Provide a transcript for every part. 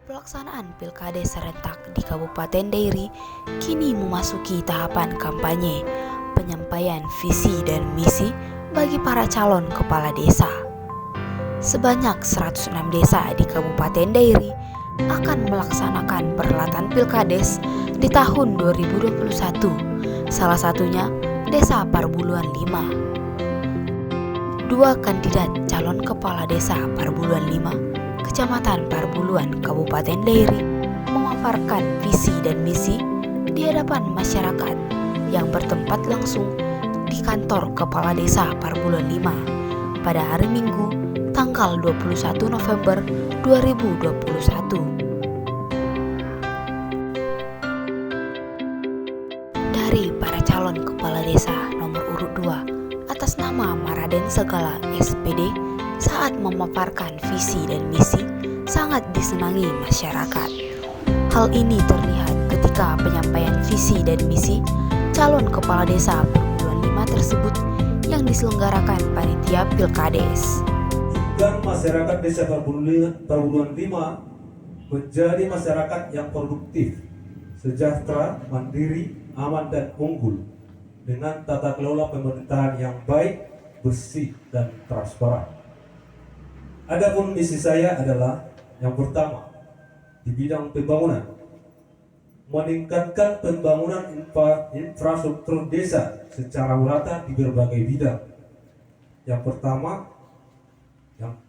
Pelaksanaan Pilkades serentak di Kabupaten Dairi kini memasuki tahapan kampanye penyampaian visi dan misi bagi para calon kepala desa. Sebanyak 106 desa di Kabupaten Dairi akan melaksanakan perhelatan Pilkades di tahun 2021. Salah satunya Desa Parbuluan 5. Dua kandidat calon kepala desa Parbuluan 5 Kecamatan Parbuluan, Kabupaten Dairi memaparkan visi dan misi di hadapan masyarakat yang bertempat langsung di kantor Kepala Desa Parbuluan 5 pada hari Minggu tanggal 21 November 2021. Dari para calon kepala desa nomor urut 2 atas nama Maraden Segala SPD saat memaparkan visi dan misi sangat disenangi masyarakat. Hal ini terlihat ketika penyampaian visi dan misi calon kepala desa Parbuluan 5 tersebut yang diselenggarakan panitia Pilkades. Dan masyarakat desa Parbuluan 5 menjadi masyarakat yang produktif, sejahtera, mandiri, aman dan unggul dengan tata kelola pemerintahan yang baik, bersih dan transparan. Adapun misi saya adalah yang pertama di bidang pembangunan, meningkatkan pembangunan infrastruktur desa secara merata di berbagai bidang. Yang pertama, yang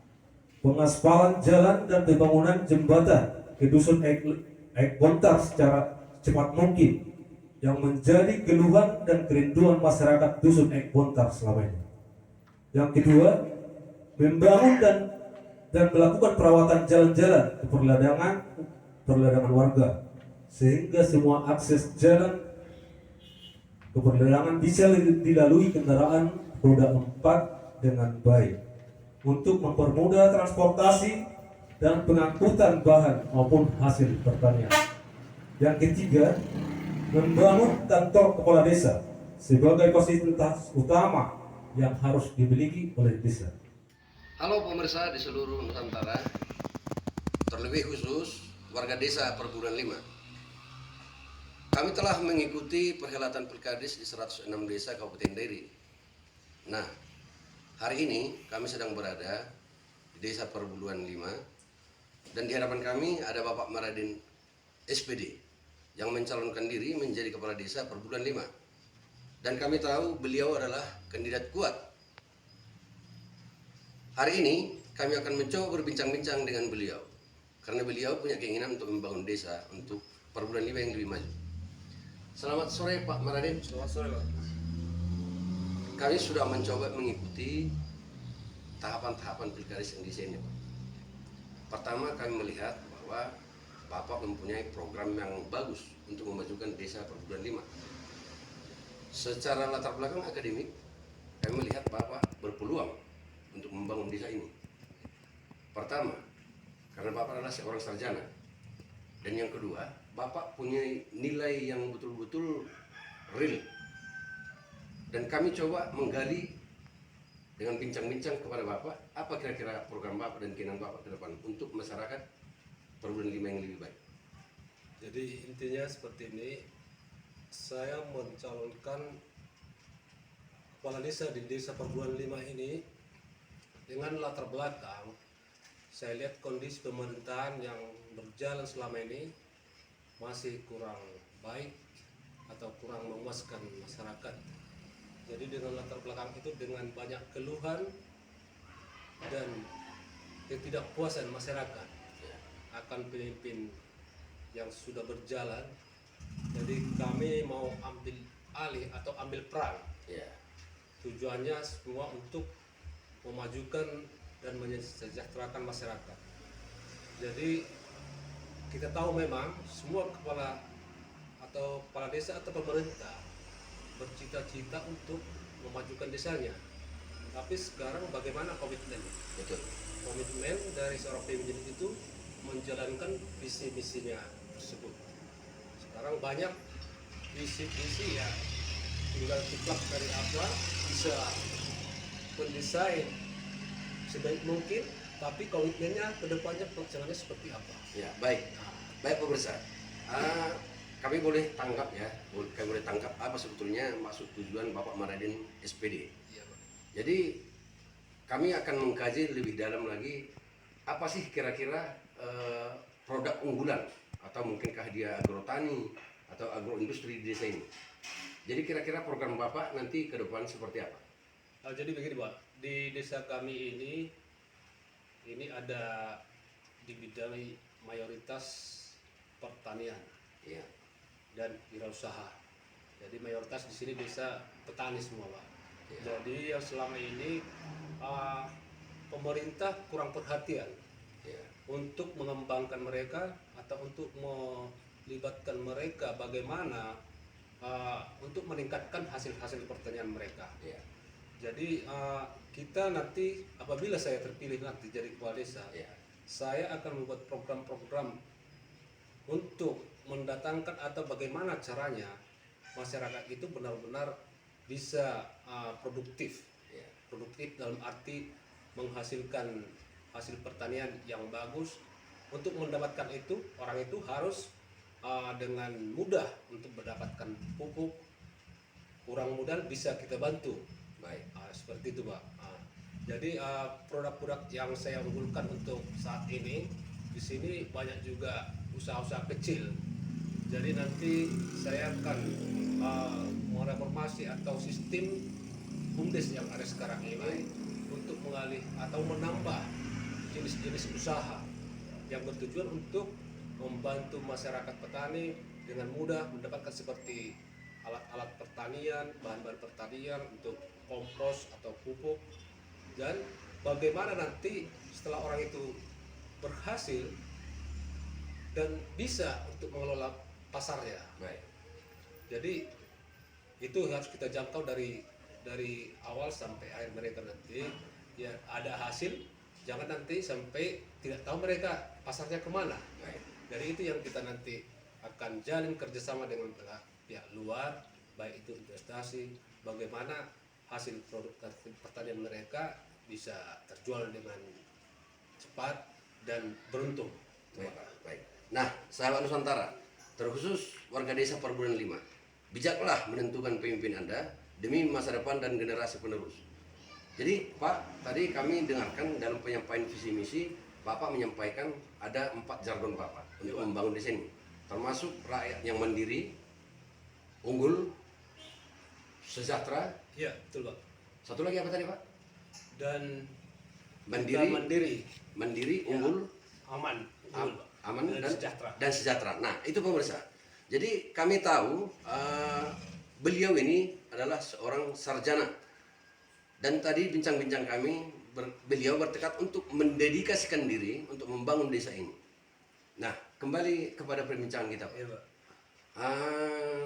pengaspalan jalan dan pembangunan jembatan ke dusun Ek Bontar secara cepat mungkin yang menjadi keluhan dan kerinduan masyarakat dusun Ek Bontar selama ini. Yang kedua, membangun dan melakukan perawatan jalan-jalan ke perladangan warga sehingga semua akses jalan ke perladangan bisa dilalui kendaraan roda 4 dengan baik untuk mempermudah transportasi dan pengangkutan bahan maupun hasil pertanian. Yang ketiga, membangun kantor kepala desa sebagai fasilitas utama yang harus dimiliki oleh desa. Halo pemirsa di seluruh Nusantara, terlebih khusus warga desa Parbuluan 5. Kami telah mengikuti perhelatan Pilkades di 106 desa Kabupaten Dairi. Nah, hari ini kami sedang berada di desa Parbuluan 5 dan di hadapan kami ada Bapak Maraden SPD yang mencalonkan diri menjadi kepala desa Parbuluan 5. Dan kami tahu beliau adalah kandidat kuat. Hari ini kami akan mencoba berbincang-bincang dengan beliau karena beliau punya keinginan untuk membangun desa untuk Parbuluan 5 yang lebih maju. Selamat sore Pak Maraden. Selamat sore Pak. Kami sudah mencoba mengikuti tahapan-tahapan Pilkades yang di sini Pak. Pertama kami melihat bahwa Bapak mempunyai program yang bagus untuk memajukan desa Parbuluan 5. Secara latar belakang akademik kami melihat Bapak berpeluang untuk membangun desa ini. Pertama, karena Bapak adalah seorang sarjana. Dan yang kedua, Bapak punya nilai yang betul-betul real. Dan kami coba menggali dengan bincang-bincang kepada Bapak, apa kira-kira program Bapak dan keinginan Bapak ke depan untuk masyarakat Parbuluan 5 yang lebih baik. Jadi intinya seperti ini, saya mencalonkan kepala desa di desa Parbuluan 5 ini dengan latar belakang saya lihat kondisi pemerintahan yang berjalan selama ini masih kurang baik atau kurang memuaskan masyarakat. Jadi dengan latar belakang itu, dengan banyak keluhan dan ketidakpuasan masyarakat akan pemimpin yang sudah berjalan, jadi kami mau ambil alih atau ambil peran. Tujuannya semua untuk memajukan dan mensejahterakan masyarakat. Jadi kita tahu memang semua kepala desa atau pemerintah bercita-cita untuk memajukan desanya. Tapi sekarang bagaimana komitmen? Betul. Komitmen dari seorang pemimpin itu menjalankan visi-misinya tersebut. Sekarang banyak visi-visi ya, tinggal ciplak dari apa bisa mendesain sebaik mungkin tapi komitmennya ke depannya pelaksananya seperti apa. Ya, baik. Baik pemirsa. Ah, kami boleh tangkap ya, kami boleh tangkap apa sebetulnya maksud tujuan Bapak Maradin SPD. Iya, Pak. Jadi kami akan mengkaji lebih dalam lagi apa sih kira-kira produk unggulan atau mungkinkah dia agrotani atau agroindustri di desa ini. Jadi kira-kira program Bapak nanti ke depan seperti apa? Jadi begini Pak, di desa kami ini ada dibidangi mayoritas pertanian Ya, dan wirausaha. Jadi mayoritas di sini desa petani semua Pak. Ya. Jadi yang selama ini pemerintah kurang perhatian ya, untuk mengembangkan mereka atau untuk melibatkan mereka bagaimana untuk meningkatkan hasil-hasil pertanian mereka. ya, Jadi kita nanti apabila saya terpilih nanti jadi kepala desa, ya, saya akan membuat program-program untuk mendatangkan atau bagaimana caranya masyarakat itu benar-benar bisa produktif. ya, Produktif dalam arti menghasilkan hasil pertanian yang bagus. Untuk mendapatkan itu, orang itu harus dengan mudah untuk mendapatkan pupuk. Kurang modal bisa kita bantu. baik, Seperti itu Pak. Jadi produk-produk yang saya unggulkan untuk saat ini di sini banyak juga usaha-usaha kecil. Jadi nanti saya akan mereformasi atau sistem BUMDes yang ada sekarang ini untuk mengalih atau menambah jenis-jenis usaha yang bertujuan untuk membantu masyarakat petani dengan mudah mendapatkan seperti alat-alat pertanian, bahan-bahan pertanian untuk kompos atau pupuk, dan bagaimana nanti setelah orang itu berhasil dan bisa untuk mengelola pasarnya. baik. Jadi itu harus kita jangkau dari awal sampai akhir mereka nanti ya ada hasil, jangan nanti sampai tidak tahu mereka pasarnya kemana. Baik. Dari itu yang kita nanti akan jalin kerjasama dengan pihak luar, baik itu investasi, bagaimana hasil produk pertanian mereka bisa terjual dengan cepat dan beruntung. Baik, baik. Nah, sahabat Nusantara, terkhusus warga desa Perburuan 5, bijaklah menentukan pemimpin Anda demi masa depan dan generasi penerus. Jadi, Pak, tadi kami dengarkan dalam penyampaian visi misi, Bapak menyampaikan ada 4 jargon Bapak untuk membangun desa ini, termasuk rakyat yang mandiri, unggul, sejahtera. Iya, betul Pak. Satu lagi apa tadi, Pak? Dan Mandiri, mandiri, ya, unggul, aman, unggul, Pak. aman sejahtera. dan sejahtera. Nah, itu pemirsa. Jadi kami tahu beliau ini adalah seorang sarjana, dan tadi bincang-bincang kami beliau bertekad untuk mendedikasikan diri untuk membangun desa ini. Nah, kembali kepada perbincangan kita, Pak. Iya, Pak.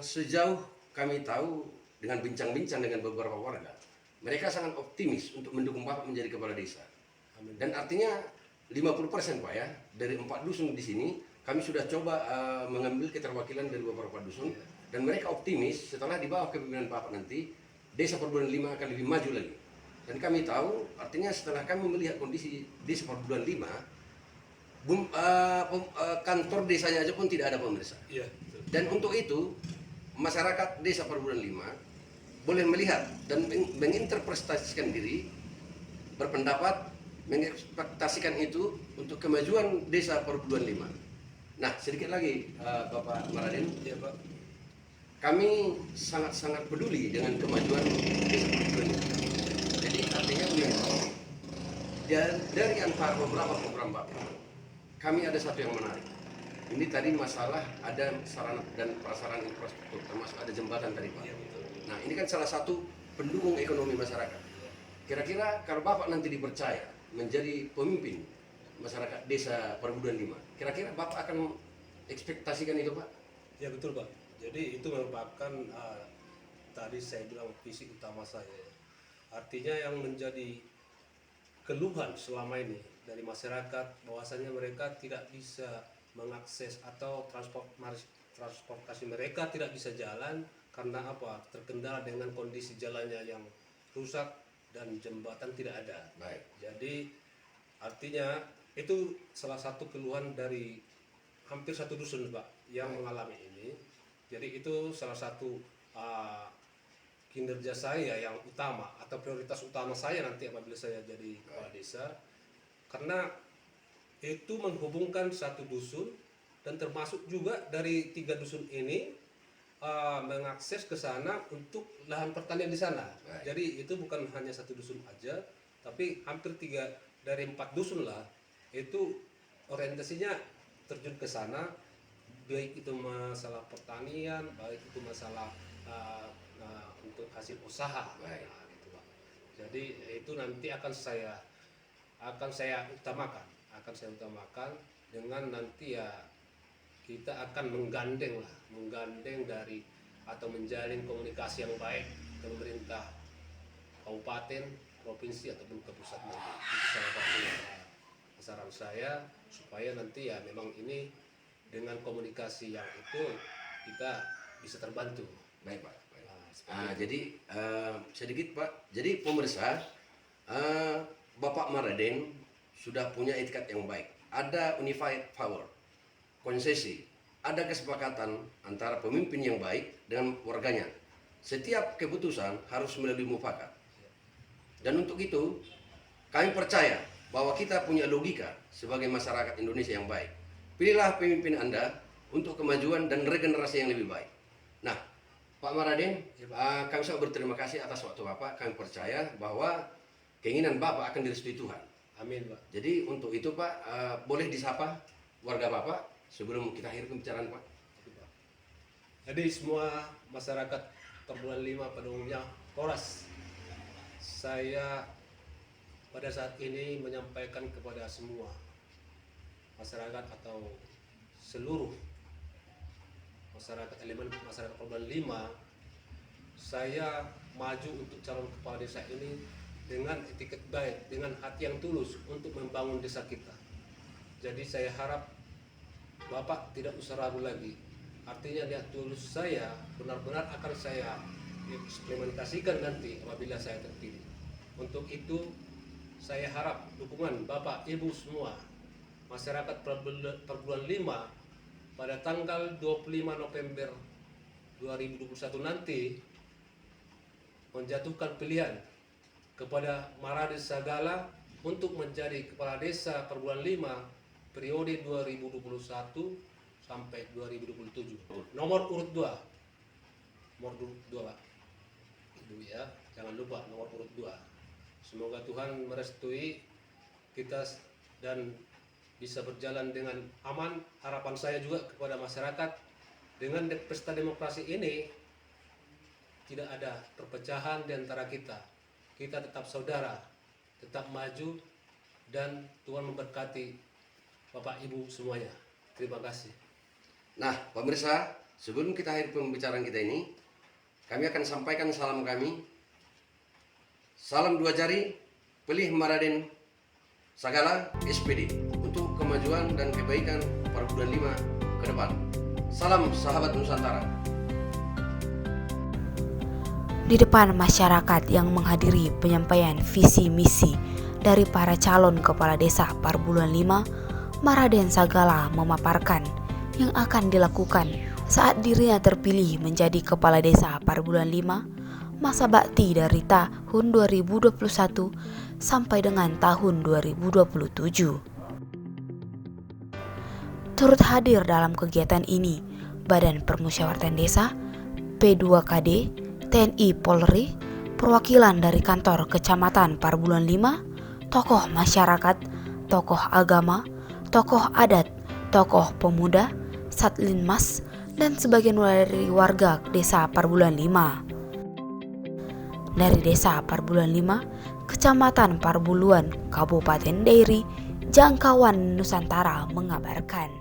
Sejauh kami tahu dengan bincang-bincang dengan beberapa warga, mereka sangat optimis untuk mendukung Bapak menjadi kepala desa. Amin. Dan artinya 50% Pak ya, dari 4 dusun di sini kami sudah coba mengambil keterwakilan dari beberapa dusun, dan mereka optimis setelah di bawah kepemimpinan Bapak nanti desa Perburuan 5 akan lebih maju lagi. Dan kami tahu artinya setelah kami melihat kondisi desa Perburuan 5, kantor desanya aja pun tidak ada pemirsa. Iya, betul. Dan untuk itu masyarakat desa Perburuan 5 boleh melihat dan menginterpretasikan diri, berpendapat, mengekspektasikan itu untuk kemajuan desa Perburuan 5. Nah, sedikit lagi Bapak Maradin, Iya, Pak. kami sangat-sangat peduli dengan kemajuan desa Perburuan 5. Jadi artinya begini, dari antara beberapa program Bapak, kami ada satu yang menarik. Ini tadi masalah ada sarana dan prasarana infrastruktur, termasuk ada jembatan tadi Pak. Iya, betul. Nah, ini kan salah satu pendukung ekonomi masyarakat. Kira-kira kalau Bapak nanti dipercaya menjadi pemimpin masyarakat desa Perburuan 5, kira-kira Bapak akan ekspektasikan itu, Pak? Ya, betul Pak. Jadi itu merupakan tadi saya bilang visi utama saya. Artinya yang menjadi keluhan selama ini dari masyarakat bahwasanya mereka tidak bisa mengakses atau transportasi mereka tidak bisa jalan karena apa? Terkendala dengan kondisi jalannya yang rusak dan jembatan tidak ada. Baik. Jadi Artinya itu salah satu keluhan dari hampir satu dusun Pak yang mengalami ini. Jadi itu salah satu kinerja saya yang utama atau prioritas utama saya nanti apabila saya jadi kepala desa, karena itu menghubungkan satu dusun dan termasuk juga dari 3 dusun ini mengakses ke sana untuk lahan pertanian di sana. Jadi itu bukan hanya satu dusun aja, tapi hampir 3 dari 4 dusun lah itu orientasinya terjun ke sana, baik itu masalah pertanian, baik itu masalah untuk hasil usaha. Gitu, Pak. Jadi itu nanti akan saya utamakan dengan nanti ya kita akan menggandeng dari atau menjalin komunikasi yang baik ke pemerintah kabupaten, provinsi ataupun ke pusat nanti. Itu salah satu saran saya supaya nanti ya memang ini dengan komunikasi yang itu kita bisa terbantu. Baik Pak. Jadi sedikit Pak. Jadi pemirsa, Bapak Maraden sudah punya etikat yang baik. Ada unified power, konsesi, ada kesepakatan antara pemimpin yang baik dengan warganya. Setiap keputusan harus melalui mufakat. Dan untuk itu, kami percaya bahwa kita punya logika sebagai masyarakat Indonesia yang baik. Pilihlah pemimpin Anda untuk kemajuan dan regenerasi yang lebih baik. Nah, Pak Maraden, kami sangat berterima kasih atas waktu Bapak. Kami percaya bahwa keinginan Bapak akan direstui Tuhan. Amin Pak. Jadi untuk itu Pak, boleh disapa warga Bapak sebelum kita akhiri pembicaraan Pak. Jadi semua masyarakat Perbulan 5 pada umumnya, Polres, saya pada saat ini menyampaikan kepada semua masyarakat atau seluruh masyarakat elemen masyarakat Perbulan 5, saya maju untuk calon kepala desa ini dengan etiket baik, dengan hati yang tulus untuk membangun desa kita. Jadi saya harap Bapak tidak usah ragu lagi. Artinya niat tulus saya benar-benar akan saya implementasikan nanti apabila saya terpilih. Untuk itu saya harap dukungan Bapak Ibu semua masyarakat Perbulan 5 pada tanggal 25 November 2021 nanti menjatuhkan pilihan kepada Maraden Sagala untuk menjadi kepala desa Perbulan 5 periode 2021 sampai 2027. Nomor urut 2. Nomor urut 2, Pak. Itu ya, jangan lupa nomor urut 2. Semoga Tuhan merestui kita dan bisa berjalan dengan aman. Harapan saya juga kepada masyarakat, dengan pesta demokrasi ini tidak ada perpecahan di antara kita. Kita tetap saudara, tetap maju, dan Tuhan memberkati Bapak Ibu semuanya. Terima kasih. Nah, pemirsa, sebelum kita akhiri pembicaraan kita ini, kami akan sampaikan salam kami. Salam 2 jari, pilih Maraden Sagala SPD untuk kemajuan dan kebaikan Perbulan 5 ke depan. Salam sahabat Nusantara. Di depan masyarakat yang menghadiri penyampaian visi misi dari para calon kepala desa Perbulan 5, Maraden Sagala memaparkan yang akan dilakukan saat dirinya terpilih menjadi kepala desa Perbulan 5 masa bakti dari tahun 2021 sampai dengan tahun 2027. Turut hadir dalam kegiatan ini Badan Permusyawaratan Desa, P2KD, TNI Polri, perwakilan dari kantor Kecamatan Perbulan 5, tokoh masyarakat, tokoh agama, tokoh adat, tokoh pemuda, Satlinmas, dan sebagian dari warga desa Perbulan 5. Dari desa Perbulan 5, Kecamatan Parbuluan, Kabupaten Dairi, Jangkauan Nusantara mengabarkan.